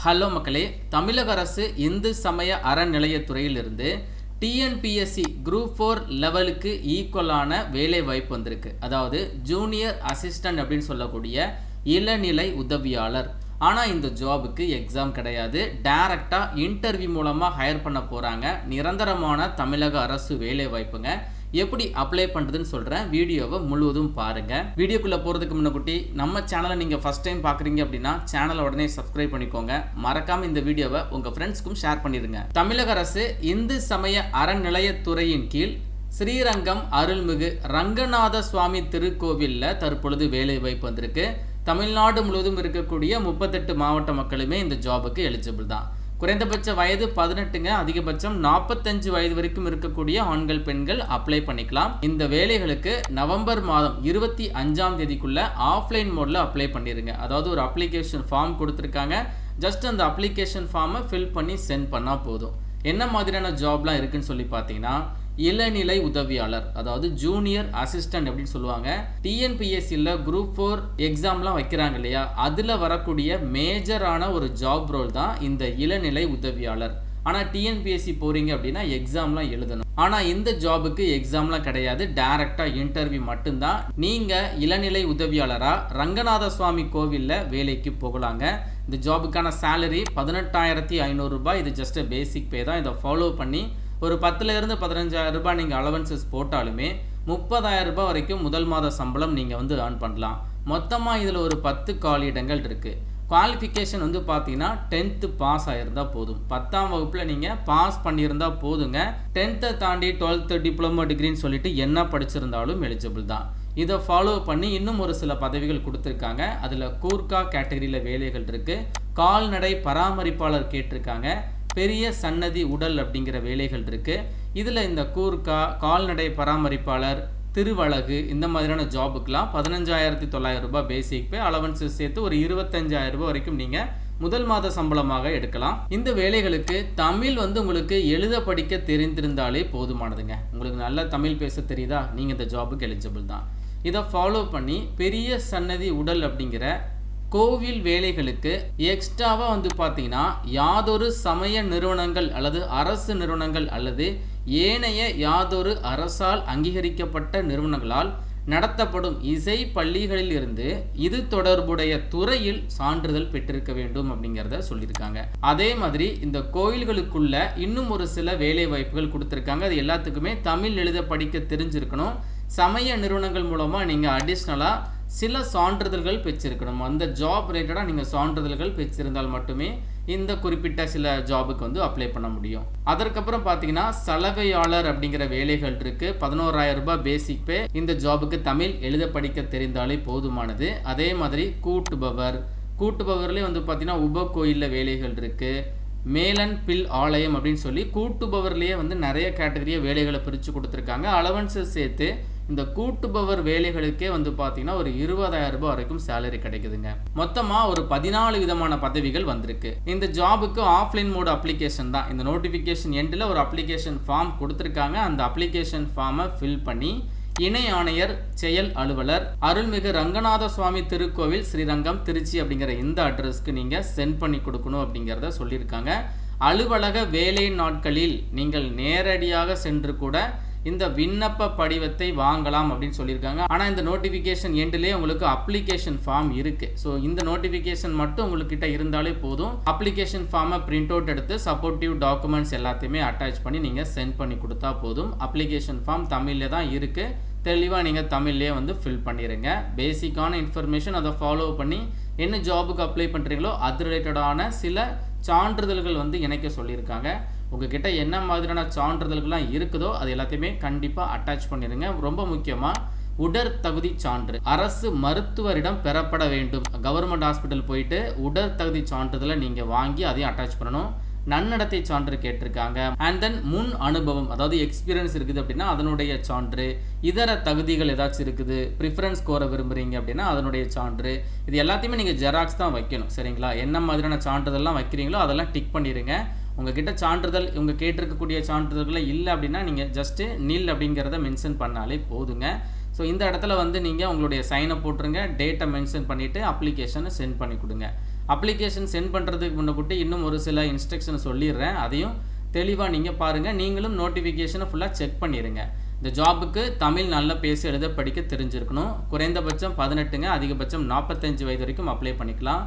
Hello மக்களே, தமிழக அரசு இந்து சமய அறநிலையத்துறையிலிருந்து டிஎன்பிஎஸ்சி குரூப் 4 லெவலுக்கு ஈக்குவலான வேலை வாய்ப்பு வந்திருக்கு. அதாவது ஜூனியர் அசிஸ்டன்ட் அப்படின்னு சொல்லக்கூடிய இளநிலை உதவியாளர். ஆனால் இந்த ஜாபுக்கு எக்ஸாம் கிடையாது, டைரக்டாக இன்டர்வியூ மூலமாக ஹையர் பண்ண போகிறாங்க. நிரந்தரமான தமிழக அரசு வேலை வாய்ப்புங்க. எப்படி அப்ளை பண்ணுறதுன்னு சொல்கிறேன், வீடியோவை முழுவதும் பாருங்கள். வீடியோக்குள்ளே போகிறதுக்கு முன்னாடி நம்ம சேனலை நீங்கள் ஃபஸ்ட் டைம் பார்க்குறீங்க அப்படின்னா சேனலை உடனே சப்ஸ்கிரைப் பண்ணிக்கோங்க. மறக்காமல் இந்த வீடியோவை உங்கள் ஃப்ரெண்ட்ஸ்க்கும் ஷேர் பண்ணிடுங்க. தமிழக அரசு இந்து சமய அறநிலையத்துறையின் கீழ் ஸ்ரீரங்கம் அருள்மிகு ரங்கநாத சுவாமி திருக்கோவிலில் தற்பொழுது வேலை வாய்ப்பு வந்திருக்கு. தமிழ்நாடு முழுவதும் இருக்கக்கூடிய 38 மாவட்ட மக்களுமே இந்த ஜாபுக்கு எலிஜிபிள் தான். குறைந்தபட்ச வயது 18ங்க, அதிகபட்சம் 45 வயது வரைக்கும் இருக்கக்கூடிய ஆண்கள் பெண்கள் அப்ளை பண்ணிக்கலாம். இந்த வேலைகளுக்கு நவம்பர் மாதம் 25ஆம் தேதிக்குள்ள ஆஃப்லைன் மோட்ல அப்ளை பண்ணிருங்க. அதாவது ஒரு அப்ளிகேஷன் ஃபார்ம் கொடுத்துருக்காங்க. ஜஸ்ட் அந்த அப்ளிகேஷன் ஃபார்மை ஃபில் பண்ணி சென்ட் பண்ணால் போதும். என்ன மாதிரியான ஜாப்லாம் இருக்குன்னு சொல்லி பார்த்தீங்கன்னா, இளநிலை உதவியாளர், அதாவது ஜூனியர் அசிஸ்டன்ட் அப்படின்னு சொல்லுவாங்க. டிஎன்பிஎஸ்சியில் குரூப் 4 எக்ஸாம்லாம் வைக்கிறாங்க இல்லையா, அதில் வரக்கூடிய மேஜரான ஒரு ஜாப் ரோல் தான் இந்த இளநிலை உதவியாளர். ஆனால் டிஎன்பிஎஸ்சி போகிறீங்க அப்படின்னா எக்ஸாம்லாம் எழுதணும். ஆனால் இந்த ஜாபுக்கு எக்ஸாம்லாம் கிடையாது, டைரக்டாக இன்டர்வியூ மட்டும்தான். நீங்கள் இளநிலை உதவியாளராக ரங்கநாத சுவாமி கோவிலில் வேலைக்கு போகலாங்க. இந்த ஜாபுக்கான சேலரி 18,500 ரூபாய். இது ஜஸ்ட் பேசிக் பே தான். இதை ஃபாலோ பண்ணி ஒரு 10,000 15,000 ரூபாய் நீங்கள் அலவன்சஸ் போட்டாலுமே 30,000 ரூபாய் வரைக்கும் முதல் மாத சம்பளம் நீங்கள் ஏர்ன் பண்ணலாம். மொத்தமாக இதில் ஒரு 10 காலியிடங்கள் இருக்குது. குவாலிஃபிகேஷன் பார்த்தீங்கன்னா 10th பாஸ் ஆகிருந்தால் போதும். 10ஆம் வகுப்பில் நீங்கள் பாஸ் பண்ணியிருந்தால் போதுங்க. 10th தாண்டி 12th டிப்ளமோ டிகிரின்னு சொல்லிட்டு என்ன படிச்சிருந்தாலும் எலிஜிபிள் தான். இதை ஃபாலோ பண்ணி இன்னும் ஒரு சில பதவிகள் கொடுத்துருக்காங்க. அதில் கூர்க்கா கேட்டகரியில் வேலைகள் இருக்குது. கால்நடை பராமரிப்பாளர் கேட்டிருக்காங்க. பெரிய சன்னதி உடல் அப்படிங்கிற வேலைகள் இருக்குது. இதில் இந்த கூர்க்கா, கால்நடை பராமரிப்பாளர், திருவழகு இந்த மாதிரியான ஜாபுக்கெலாம் 15,900 ரூபாய் பேசிக் பே, அலவன்ஸஸ் சேர்த்து ஒரு 25,000 ரூபாய் வரைக்கும் நீங்கள் முதல் மாத சம்பளமாக எடுக்கலாம். இந்த வேலைகளுக்கு தமிழ் உங்களுக்கு எழுத படிக்க தெரிந்திருந்தாலே போதுமானதுங்க. உங்களுக்கு நல்ல தமிழ் பேச தெரியுதா, நீங்கள் இந்த ஜாபுக்கு எலிஜிபிள் தான். இதை ஃபாலோ பண்ணி பெரிய சன்னதி உடல் அப்படிங்கிற கோவில் வேலைகளுக்கு எக்ஸ்ட்ராவாக பார்த்தீங்கன்னா யாதொரு சமய நிறுவனங்கள் அல்லது அரசு நிறுவனங்கள் அல்லது ஏனைய யாதொரு அரசால் அங்கீகரிக்கப்பட்ட நிறுவனங்களால் நடத்தப்படும் இசை பள்ளிகளில் இருந்து இது தொடர்புடைய துறையில் சான்றிதழ் பெற்றிருக்க வேண்டும் அப்படிங்கிறத சொல்லியிருக்காங்க. அதே மாதிரி இந்த கோயில்களுக்குள்ள இன்னும் ஒரு சில வேலை வாய்ப்புகள் கொடுத்துருக்காங்க. அது எல்லாத்துக்குமே தமிழ் எழுத படிக்க தெரிஞ்சிருக்கணும். சமய நிறுவனங்கள் மூலமாக நீங்கள் அடிஷ்னலாக சில சான்றிதழ்கள் பெற்றிருக்கணும். அந்த ஜாப் ரிலேட்டடாக நீங்கள் சான்றிதழ்கள் பெற்றிருந்தால் மட்டுமே இந்த குறிப்பிட்ட சில ஜாபுக்கு அப்ளை பண்ண முடியும். அதற்கப்புறம் பார்த்தீங்கன்னா சலவையாளர் அப்படிங்கிற வேலைகள் இருக்குது. 11,000 ரூபாய் பேசிக் பே. இந்த ஜாபுக்கு தமிழ் எழுத படிக்க தெரிந்தாலே போதுமானது. அதே மாதிரி கூட்டுபவர்லேயே பார்த்தீங்கன்னா உப கோயிலில் வேலைகள் இருக்குது. மேலன் பில் ஆலயம் அப்படின்னு சொல்லி கூட்டுபவர்லேயே நிறைய கேட்டகரியாக வேலைகளை பிரித்து கொடுத்துருக்காங்க. அலவன்ஸஸ் சேர்த்து இந்த கூட்டுபவர் வேலைகளுக்கே பார்த்தீங்கன்னா ஒரு 20,000 ரூபாய் வரைக்கும் சேலரி கிடைக்குதுங்க. மொத்தமாக ஒரு 14 விதமான பதவிகள் வந்திருக்கு. இந்த ஜாபுக்கு ஆஃப்லைன் மோட் அப்ளிகேஷன் தான். இந்த நோட்டிஃபிகேஷன் எண்டில் ஒரு அப்ளிகேஷன் ஃபார்ம் கொடுத்துருக்காங்க. அந்த அப்ளிகேஷன் ஃபார்மை ஃபில் பண்ணி இணை ஆணையர் செயல் அலுவலர் அருள்மிகு ரங்கநாத சுவாமி திருக்கோவில் ஸ்ரீரங்கம் திருச்சி அப்படிங்கிற இந்த அட்ரஸ்க்கு நீங்கள் சென்ட் பண்ணி கொடுக்கணும் அப்படிங்கிறத சொல்லியிருக்காங்க. அலுவலக வேலை நாட்களில் நீங்கள் நேரடியாக சென்று கூட இந்த விண்ணப்ப படிவத்தை வாங்கலாம் அப்படின்னு சொல்லியிருக்காங்க. ஆனால் இந்த நோட்டிஃபிகேஷன் எண்டிலே உங்களுக்கு அப்ளிகேஷன் ஃபார்ம் இருக்குது. ஸோ இந்த நோட்டிஃபிகேஷன் மட்டும் உங்கள்கிட்ட இருந்தாலே போதும். அப்ளிகேஷன் ஃபார்மை பிரிண்ட் அவுட் எடுத்து சப்போர்ட்டிவ் டாக்குமெண்ட்ஸ் எல்லாத்தையுமே அட்டாச் பண்ணி நீங்கள் சென்ட் பண்ணி கொடுத்தா போதும். அப்ளிகேஷன் ஃபார்ம் தமிழில் தான் இருக்குது. தெளிவாக நீங்கள் தமிழ்லேயே ஃபில் பண்ணிடுங்க. பேசிக்கான இன்ஃபர்மேஷன் அதை ஃபாலோ பண்ணி என்ன ஜாபுக்கு அப்ளை பண்ணுறீங்களோ அது ரிலேட்டடான சில சான்றிதழ்கள் இணைக்க சொல்லியிருக்காங்க. உங்ககிட்ட என்ன மாதிரியான சான்றிதழ்கள்லாம் இருக்குதோ அது எல்லாத்தையுமே கண்டிப்பாக அட்டாச் பண்ணிடுங்க. ரொம்ப முக்கியமாக உடற்தகுதி சான்று அரசு மருத்துவரிடம் பெறப்பட வேண்டும். கவர்மெண்ட் ஹாஸ்பிட்டல் போயிட்டு உடற்தகுதி சான்றிதழை நீங்கள் வாங்கி அதையும் அட்டாச் பண்ணணும். நன்னடத்தை சான்று கேட்டிருக்காங்க. அண்ட் தென் முன் அனுபவம், அதாவது எக்ஸ்பீரியன்ஸ் இருக்குது அப்படின்னா அதனுடைய சான்று, இதர தகுதிகள் ஏதாச்சும் இருக்குது, ப்ரிஃபரன்ஸ் கோர விரும்புகிறீங்க அப்படின்னா அதனுடைய சான்று, இது எல்லாத்தையுமே நீங்கள் ஜெராக்ஸ் தான் வைக்கணும். சரிங்களா? என்ன மாதிரியான சான்றிதழ்லாம் வைக்கிறீங்களோ அதெல்லாம் டிக் பண்ணிடுங்க. உங்ககிட்ட சான்றிதழ் இவங்க கேட்டிருக்கக்கூடிய சான்றிதழ்களை இல்லை அப்படின்னா நீங்கள் ஜஸ்ட்டு நில் அப்படிங்கிறத மென்ஷன் பண்ணாலே போதுங்க. ஸோ இந்த இடத்துல நீங்கள் உங்களுடைய சைனை போட்டுருங்க, டேட்டை மென்ஷன் பண்ணிவிட்டு அப்ளிகேஷனை சென்ட் பண்ணி கொடுங்க. அப்ளிகேஷன் சென்ட் பண்ணுறதுக்கு முன்னக்கூட்டி இன்னும் ஒரு சில இன்ஸ்ட்ரக்ஷன் சொல்லிடுறேன், அதையும் தெளிவாக நீங்கள் பாருங்கள். நீங்களும் நோட்டிஃபிகேஷனை ஃபுல்லாக செக் பண்ணிடுங்க. இந்த ஜாபுக்கு தமிழ் நல்லா பேசி எழுத படிக்க தெரிஞ்சிருக்கணும். குறைந்தபட்சம் 18ங்க, அதிகபட்சம் 45 வயது வரைக்கும் அப்ளை பண்ணிக்கலாம்.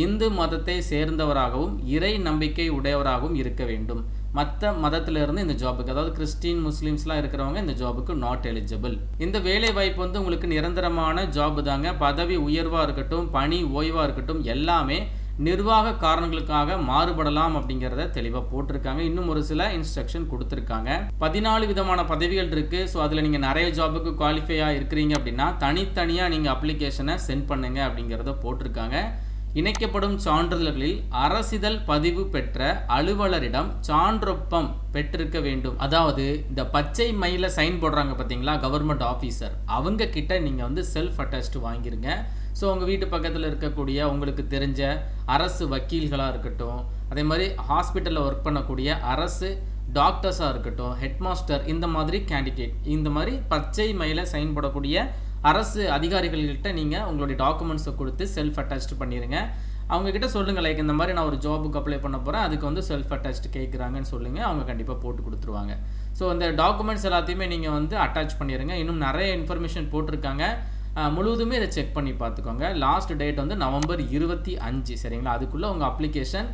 இந்து மதத்தை சேர்ந்தவராகவும் இறை நம்பிக்கை உடையவராகவும் இருக்க வேண்டும். மற்ற மதத்திலிருந்து இந்த ஜாபுக்கு, அதாவது கிறிஸ்டின் முஸ்லீம்ஸ்லாம் இருக்கிறவங்க இந்த ஜாபுக்கு நாட் எலிஜிபிள். இந்த வேலை வாய்ப்பு வந்து உங்களுக்கு நிரந்தரமான ஜாப் தாங்க. பதவி உயர்வாக இருக்கட்டும், பணி ஓய்வாக இருக்கட்டும், எல்லாமே நிர்வாக காரணங்களுக்காக மாறுபடலாம் அப்படிங்கிறத தெளிவாக போட்டிருக்காங்க. இன்னும் ஒரு சில இன்ஸ்ட்ரக்ஷன் கொடுத்துருக்காங்க. 14 விதமான பதவிகள் இருக்குது. ஸோ அதில் நீங்கள் நிறைய ஜாபுக்கு குவாலிஃபையாக இருக்கிறீங்க அப்படின்னா தனித்தனியாக நீங்கள் அப்ளிகேஷனை சென்ட் பண்ணுங்க அப்படிங்கிறத போட்டிருக்காங்க. இணைக்கப்படும் சான்றிதழ்களில் அரசிதழ் பதிவு பெற்ற அலுவலரிடம் சான்றொப்பம் பெற்றிருக்க வேண்டும். அதாவது இந்த பச்சை மயில சைன் போடுறாங்க பார்த்தீங்களா, கவர்மெண்ட் ஆஃபீஸர், அவங்க கிட்ட நீங்கள் வந்து செல்ஃப் அட்டாச்டு வாங்கிருங்க. ஸோ உங்கள் வீட்டு பக்கத்தில் இருக்கக்கூடிய உங்களுக்கு தெரிஞ்ச அரசு வக்கீல்களாக இருக்கட்டும், அதே மாதிரி ஹாஸ்பிட்டலில் ஒர்க் பண்ணக்கூடிய அரசு டாக்டர்ஸாக இருக்கட்டும், ஹெட்மாஸ்டர், இந்த மாதிரி கேண்டிடேட், இந்த மாதிரி பச்சை மயில சைன் போடக்கூடிய அரசு அதிகாரிகள்கிட்ட நீங்கள் உங்களுடைய டாக்குமெண்ட்ஸை கொடுத்து செல்ஃப் அட்டாச்டு பண்ணிடுங்க. அவங்கக்கிட்ட சொல்லுங்கள், லைக் இந்த மாதிரி நான் ஒரு ஜாபுக்கு அப்ளை பண்ண போகிறேன், அதுக்கு வந்து செல்ஃப் அட்டாச்டு கேட்குறாங்கன்னு சொல்லுங்கள். அவங்க கண்டிப்பாக போட்டு கொடுத்துருவாங்க. ஸோ இந்த டாக்குமெண்ட்ஸ் எல்லாத்தையுமே நீங்கள் வந்து அட்டாச் பண்ணிடுங்க. இன்னும் நிறைய இன்ஃபர்மேஷன் போட்டிருக்காங்க, முழுவதுமே இதை செக் பண்ணி பார்த்துக்கோங்க. லாஸ்ட் டேட் வந்து நவம்பர் 25, சரிங்களா? அதுக்குள்ளே உங்கள் அப்ளிகேஷன்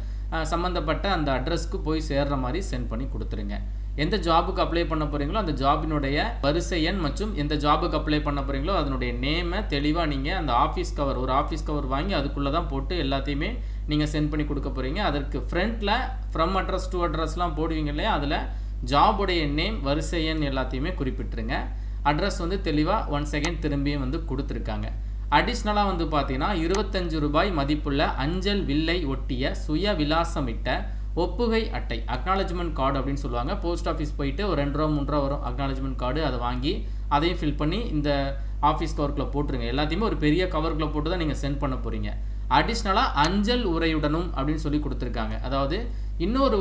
சம்மந்தப்பட்ட அந்த அட்ரஸ்க்கு போய் சேர்ற மாதிரி சென்ட் பண்ணி கொடுத்துருங்க. எந்த ஜாபுக்கு அப்ளை பண்ண போகிறீங்களோ அந்த ஜாபினுடைய வரிசை எண் மற்றும் எந்த ஜாபுக்கு அப்ளை பண்ண போகிறீங்களோ அதனுடைய நேமை தெளிவாக நீங்கள் அந்த ஆஃபீஸ் கவர், ஒரு ஆஃபீஸ் கவர் வாங்கி அதுக்குள்ளே தான் போட்டு எல்லாத்தையுமே நீங்கள் சென்ட் பண்ணி கொடுக்க போகிறீங்க. அதற்கு ஃப்ரண்ட்டில் ஃப்ரம் அட்ரஸ் டு அட்ரஸ்லாம் போடுவீங்க இல்லையா, அதில் ஜாபுடைய நேம், வரிசை எண் எல்லாத்தையுமே குறிப்பிட்டுருங்க. அட்ரஸ் வந்து தெளிவாக ஒன் செகண்ட் திரும்பியும் வந்து கொடுத்துருக்காங்க. அடிஷ்னலாக வந்து பார்த்தீங்கன்னா 25 ரூபாய் மதிப்புள்ள அஞ்சல் வில்லை ஒட்டிய சுய விலாசமிட்ட ஒப்புகை அட்டை, அக்னாலஜ்மெண்ட் கார்டு அப்படின்னு சொல்லுவாங்க. போஸ்ட் ஆஃபீஸ் போயிட்டு ஒரு 2 ரூபா 3 ரூபா வரும் அக்னாலஜ்மெண்ட் கார்டு, அதை வாங்கி அதையும் ஃபில் பண்ணி இந்த ஆஃபீஸ் கவருக்குள்ளே போட்டுருங்க. எல்லாத்தையுமே ஒரு பெரிய கவருக்குள்ளே போட்டு தான் நீங்கள் சென்ட் பண்ண போகிறீங்க. அடிஷ்னலாக அஞ்சல் உரையுடனும் அப்படின்னு சொல்லி கொடுத்துருக்காங்க. அதாவது இன்னொரு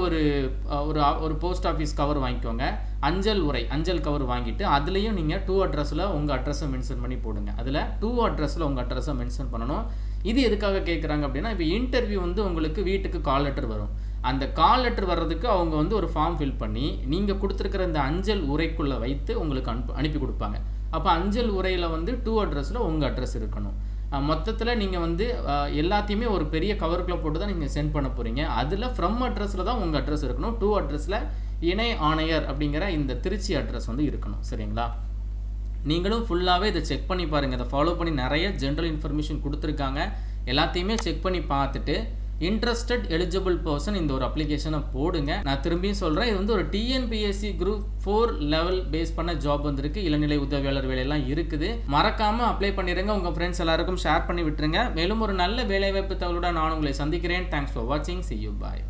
ஒரு போஸ்ட் ஆஃபீஸ் கவர் வாங்கிக்கோங்க, அஞ்சல் உரை, அஞ்சல் கவர் வாங்கிட்டு அதுலேயும் நீங்கள் 2 அட்ரஸில் உங்கள் அட்ரஸை மென்ஷன் பண்ணி போடுங்க. அதில் 2 அட்ரஸில் உங்கள் அட்ரஸை மென்ஷன் பண்ணணும். இது எதுக்காக கேட்குறாங்க அப்படின்னா, இப்போ இன்டர்வியூ வந்து உங்களுக்கு வீட்டுக்கு கால் லெட்டர் வரும். அந்த கால் லெட்டர் வர்றதுக்கு அவங்க வந்து ஒரு ஃபார்ம் ஃபில் பண்ணி நீங்கள் கொடுத்துருக்கிற இந்த அஞ்சல் உரைக்குள்ளே வைத்து உங்களுக்கு அனுப்பி கொடுப்பாங்க. அப்போ அஞ்சல் உரையில் வந்து 2 அட்ரஸில் உங்கள் அட்ரஸ் இருக்கணும். மொத்தத்தில் நீங்கள் வந்து எல்லாத்தையுமே ஒரு பெரிய கவருக்குள்ளே போட்டு தான் நீங்கள் சென்ட் பண்ண போகிறீங்க. அதில் ஃப்ரம் அட்ரஸில் தான் உங்கள் அட்ரஸ் இருக்கணும். 2 அட்ரஸில் இணை ஆணையர் அப்படிங்கிற இந்த திருச்சி அட்ரஸ் வந்து இருக்கணும், சரிங்களா? நீங்களும் ஃபுல்லாகவே இதை செக் பண்ணி பாருங்கள். இதை ஃபாலோ பண்ணி நிறைய ஜென்ரல் இன்ஃபர்மேஷன் கொடுத்துருக்காங்க. எல்லாத்தையுமே செக் பண்ணி பார்த்துட்டு இன்ட்ரெஸ்டட் எலிஜிபிள் பர்சன் இந்த ஒரு அப்ளிகேஷனை போடுங்க. நான் திரும்பியும் சொல்கிறேன், இது வந்து ஒரு டிஎன்பிஎஸ்சி குரூப் 4 லெவல் பேஸ் பண்ண ஜாப் வந்திருக்கு. இளநிலை உதவியாளர் வேலையெல்லாம் இருக்குது. மறக்காமல் அப்ளை பண்ணிடுங்க. உங்கள் ஃப்ரெண்ட்ஸ் எல்லாருக்கும் ஷேர் பண்ணி விட்டுருங்க. மேலும் ஒரு நல்ல வேலைவாய்ப்பு தகவலுடன் நான் உங்களை சந்திக்கிறேன். தேங்க்ஸ் ஃபார் வாட்சிங். See you. Bye.